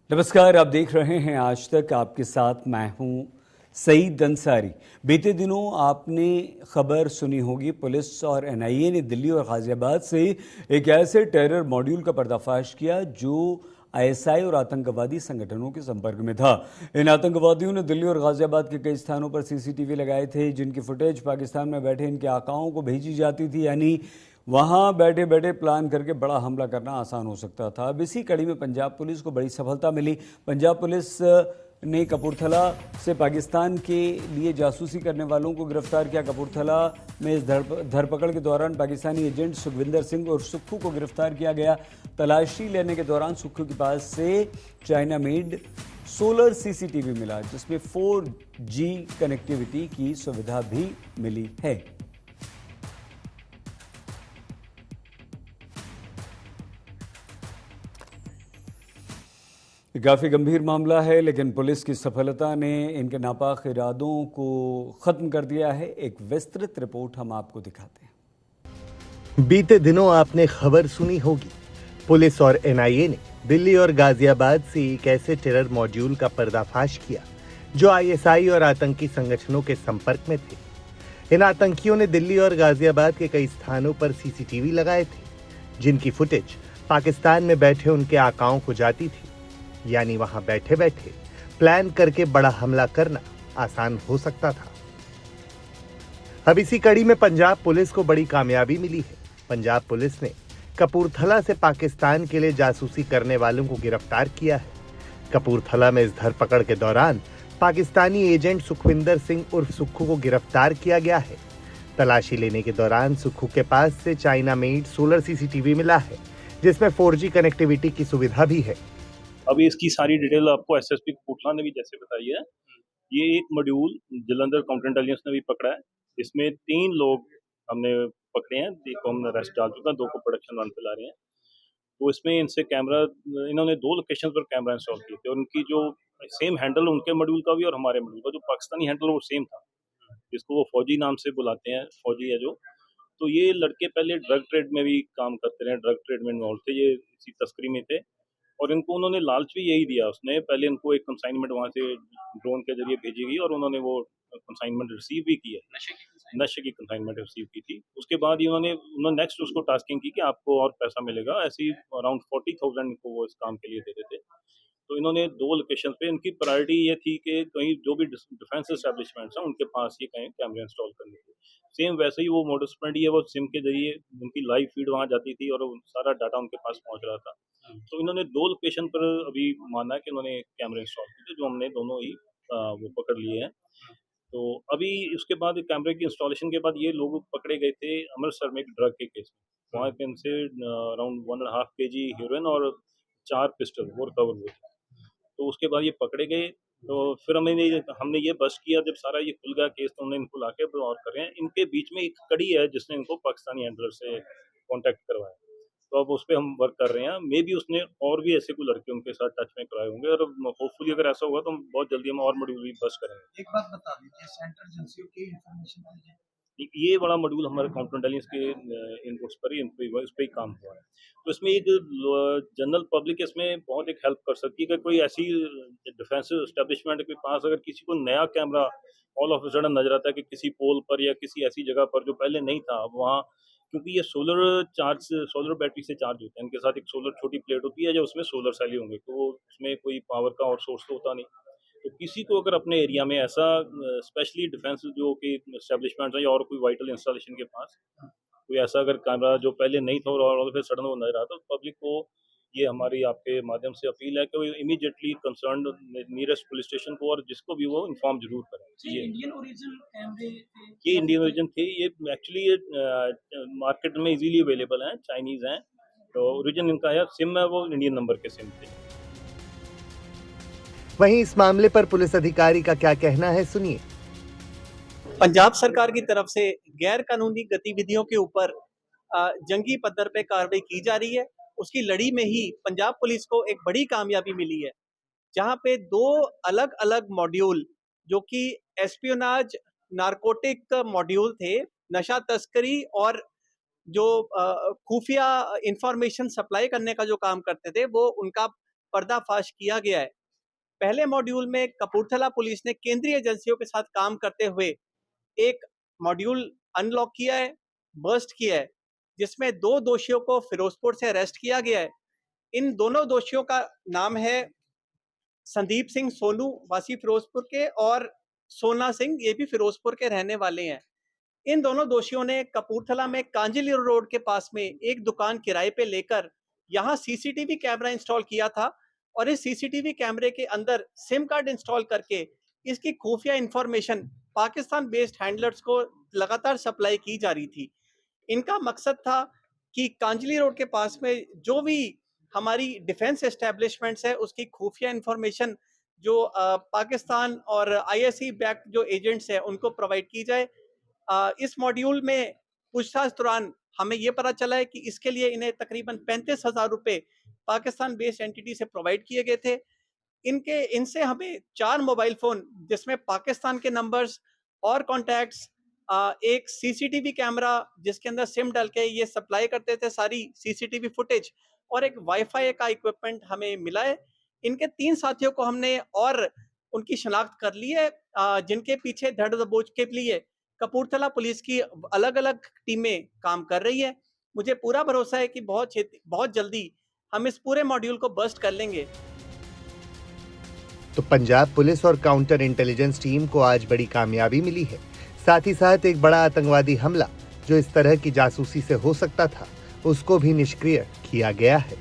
नमस्कार, आप देख रहे हैं आज तक। आपके साथ मैं हूं सईद अंसारी। बीते दिनों आपने खबर सुनी होगी, पुलिस और एनआईए ने दिल्ली और गाजियाबाद से एक ऐसे टेरर मॉड्यूल का पर्दाफाश किया जो आईएसआई और आतंकवादी संगठनों के संपर्क में था। इन आतंकवादियों ने दिल्ली और गाजियाबाद के कई स्थानों पर सीसीटीवी लगाए थे, जिनकी फुटेज पाकिस्तान में बैठे इनके आकाओं को भेजी जाती थी। यानी वहां बैठे बैठे प्लान करके बड़ा हमला करना आसान हो सकता था। अब इसी कड़ी में पंजाब पुलिस को बड़ी सफलता मिली। पंजाब पुलिस ने कपूरथला से पाकिस्तान के लिए जासूसी करने वालों को गिरफ्तार किया। कपूरथला में इस धरपकड़ के दौरान पाकिस्तानी एजेंट सुखविंदर सिंह और सुक्खू को गिरफ्तार किया गया। तलाशी लेने के दौरान सुक्खू के पास से चाइना मेड सोलर सीसीटीवी मिला, जिसमें 4G कनेक्टिविटी की सुविधा भी मिली है। काफ़ी गंभीर मामला है, लेकिन पुलिस की सफलता ने इनके नापाक इरादों को ख़त्म कर दिया है। एक विस्तृत रिपोर्ट हम आपको दिखाते हैं। बीते दिनों आपने खबर सुनी होगी, पुलिस और एनआईए ने दिल्ली और गाजियाबाद से एक ऐसे टेरर मॉड्यूल का पर्दाफाश किया जो आईएसआई और आतंकी संगठनों के संपर्क में थे। इन आतंकियों ने दिल्ली और गाजियाबाद के कई स्थानों पर सीसीटीवी लगाए थे, जिनकी फुटेज पाकिस्तान में बैठे उनके आकाओं को जाती थी। यानी वहां बैठे बैठे प्लान करके बड़ा हमला करना आसान हो सकता था। अब इसी कड़ी में पंजाब पुलिस को बड़ी कामयाबी मिली है। पंजाब पुलिस ने कपूरथला से पाकिस्तान के लिए जासूसी करने वालों को गिरफ्तार किया है। कपूरथला में इस धरपकड़ के दौरान पाकिस्तानी एजेंट सुखविंदर सिंह उर्फ सुक्खू को गिरफ्तार किया गया है। तलाशी लेने के दौरान सुक्खू के पास से चाइना मेड सोलर सीसीटीवी मिला है, जिसमें 4G कनेक्टिविटी की सुविधा भी है। अभी इसकी सारी डिटेल आपको एसएसपी कपूरथला ने भी जैसे बताई है। ये एक मॉड्यूल जलंधर काउंटर इंटेलिजेंस ने भी पकड़ा है। इसमें 3 लोग हमने पकड़े हैं, 1 को हमने अरेस्ट डाल चुका, 2 को प्रोडक्शन वन पे ला रहे हैं। तो इसमें इनसे कैमरा, इन्होंने 2 लोकेशन पर कैमरा इंस्टॉल किए थे और उनकी जो सेम हैंडल उनके मॉड्यूल का भी और हमारे मॉड्यूल का, जो पाकिस्तानी हैंडल वो सेम था, जिसको वो फौजी नाम से बुलाते हैं, फौजी है जो। तो ये लड़के पहले ड्रग ट्रेड में भी काम करते रहे, ड्रग ट्रेड में इन्वॉल्व थे, ये इसी तस्करी में थे। और इनको उन्होंने लालच भी यही दिया। उसने पहले इनको एक कंसाइनमेंट वहाँ से ड्रोन के जरिए भेजी गई और उन्होंने वो कंसाइनमेंट रिसीव भी की है, नशे की कंसाइनमेंट रिसीव की थी। उसके बाद ही उन्होंने नेक्स्ट उसको टास्किंग की कि आपको और पैसा मिलेगा। ऐसे ही अराउंड 40,000 को वो इस काम के लिए देते थे। तो इन्होंने 2 लोकेशन पे, इनकी प्रायोरिटी ये थी कि कहीं जो भी डिफेंस एस्टेब्लिशमेंट्स हैं उनके पास ये कहीं कैमरे इंस्टॉल करने की। सेम वैसे ही वो मोडस ऑपरेंडी है, वो सिम के जरिए उनकी लाइव फीड वहाँ जाती थी और सारा डाटा उनके पास पहुँच रहा था। तो इन्होंने 2 लोकेशन पर अभी माना है कि उन्होंने कैमरे इंस्टॉल किए थे, जो हमने दोनों ही वो पकड़ लिए हैं। तो अभी उसके बाद कैमरे की इंस्टॉलेशन के बाद ये लोग पकड़े गए थे अमृतसर में एक ड्रग के केस में। वहाँ पे इनसे अराउंड 1.5 kg हेरोइन और 4 पिस्टल वो रिकवर हुए थे। तो उसके बाद ये पकड़े गए। तो फिर हमने ये बस्ट किया, जब सारा ये खुल गया केस, तो हमने इनको लाके और कर रहे हैं। इनके बीच में एक कड़ी है जिसने इनको पाकिस्तानी हैंडलर से कांटेक्ट करवाया। तो अब उस पे हम वर्क कर रहे हैं। मे बी उसने और भी ऐसे कोई लड़के उनके साथ टच में कराए होंगे और होपफुली अगर ऐसा होगा तो हम बहुत जल्दी हम और मॉड्यूल भी बस्ट करेंगे। एक बात बता दीजिए, सेंट्रल एजेंसियों की इंफॉर्मेशन दीजिए। ये बड़ा मॉड्यूल हमारे काउंटर इंटेलिजेंस के इनपुट्स पर ही इस पे ही काम हुआ है। तो इसमें एक जनरल पब्लिक इसमें बहुत एक हेल्प कर सकती है कि कोई ऐसी डिफेंस एस्टेब्लिशमेंट के पास अगर किसी को नया camera all of a sudden नजर आता है कि किसी पोल पर या किसी ऐसी जगह पर जो पहले नहीं था, वहाँ क्योंकि ये सोलर बैटरी से चार्ज होते हैं, इनके साथ एक सोलर छोटी प्लेट होती है जो उसमें सोलर सेल ही होंगे, तो उसमें कोई पावर का और सोर्स तो होता नहीं। तो किसी को अगर अपने एरिया में ऐसा स्पेशली डिफेंस जो कि एस्टेब्लिशमेंट है या और कोई वाइटल इंस्टॉलेशन के पास कोई ऐसा अगर कैमरा जो पहले नहीं था और फिर सडन वो नजर आता, तो पब्लिक को ये हमारी आपके माध्यम से अपील है कि वो immediately concerned nearest police station को और जिसको भी वो इन्फॉर्म जरूर करें। ये इंडियन ओरिजिन कैमरे थे? ये इंडियन ओरिजिन थे। ये एक्चुअली ये मार्केट में इजीली अवेलेबल हैं, चाइनीज हैं। तो ओरिजिन इनका है, सिम है वो इंडियन नंबर के सिम थे। वहीं इस मामले पर पुलिस अधिकारी का क्या कहना है, सुनिए। पंजाब सरकार की तरफ से गैर कानूनी गतिविधियों के ऊपर जंगी पद्धर पे कार्रवाई की जा रही है। उसकी लड़ी में ही पंजाब पुलिस को एक बड़ी कामयाबी मिली है, जहां पे 2 अलग अलग मॉड्यूल जो कि एस्पियोनाज नारकोटिक मॉड्यूल थे, नशा तस्करी और जो खुफिया इंफॉर्मेशन सप्लाई करने का जो काम करते थे, वो उनका पर्दाफाश किया गया है। पहले मॉड्यूल में कपूरथला पुलिस ने केंद्रीय एजेंसियों के साथ काम करते हुए एक मॉड्यूल अनलॉक किया है, बर्स्ट किया है, जिसमें 2 दोषियों को फिरोजपुर से अरेस्ट किया गया है। इन दोनों दोषियों का नाम है संदीप सिंह सोनू, वासी फिरोजपुर के, और सोना सिंह, ये भी फिरोजपुर के रहने वाले हैं। इन दोनों दोषियों ने कपूरथला में कांजिली रोड के पास में एक दुकान किराए पे लेकर यहाँ सीसीटीवी कैमरा इंस्टॉल किया था और इस सीसीटीवी कैमरे के अंदर सिम कार्ड इंस्टॉल करके इसकी खुफिया इंफॉर्मेशन पाकिस्तान बेस्ड हैंडलर्स को लगातार सप्लाई की जा रही थी। इनका मकसद था कि कांजिली रोड के पास में जो भी हमारी डिफेंस एस्टेब्लिशमेंट्स है उसकी खुफिया इंफॉर्मेशन जो पाकिस्तान और आईएसई बैक्ड जो एजेंट्स हैं उनको प्रोवाइड की जाए। इस मॉड्यूल में पूछताछ दौरान हमें ये पता चला है कि इसके लिए इन्हें तकरीबन 35,000 रुपए पाकिस्तान बेस्ड एंटिटी से प्रोवाइड किए गए थे। इनसे हमें 4 मोबाइल फोन जिसमें पाकिस्तान के नंबर्स और कॉन्टैक्ट्स, एक सीसीटीवी कैमरा जिसके अंदर सिम डाल के ये सप्लाई करते थे सारी सीसीटीवी फुटेज, और एक वाईफाई का इक्विपमेंट हमें मिला है। इनके 3 साथियों को हमने और उनकी शनाख्त कर ली है, जिनके पीछे धड़ दबोच के लिए कपूरथला पुलिस की अलग-अलग टीमें काम कर रही है। मुझे पूरा भरोसा है कि बहुत जल्दी हम इस पूरे मॉड्यूल को बस्ट कर लेंगे। तो पंजाब पुलिस और काउंटर इंटेलिजेंस टीम को आज बड़ी कामयाबी मिली है। साथ ही साथ एक बड़ा आतंकवादी हमला जो इस तरह की जासूसी से हो सकता था, उसको भी निष्क्रिय किया गया है।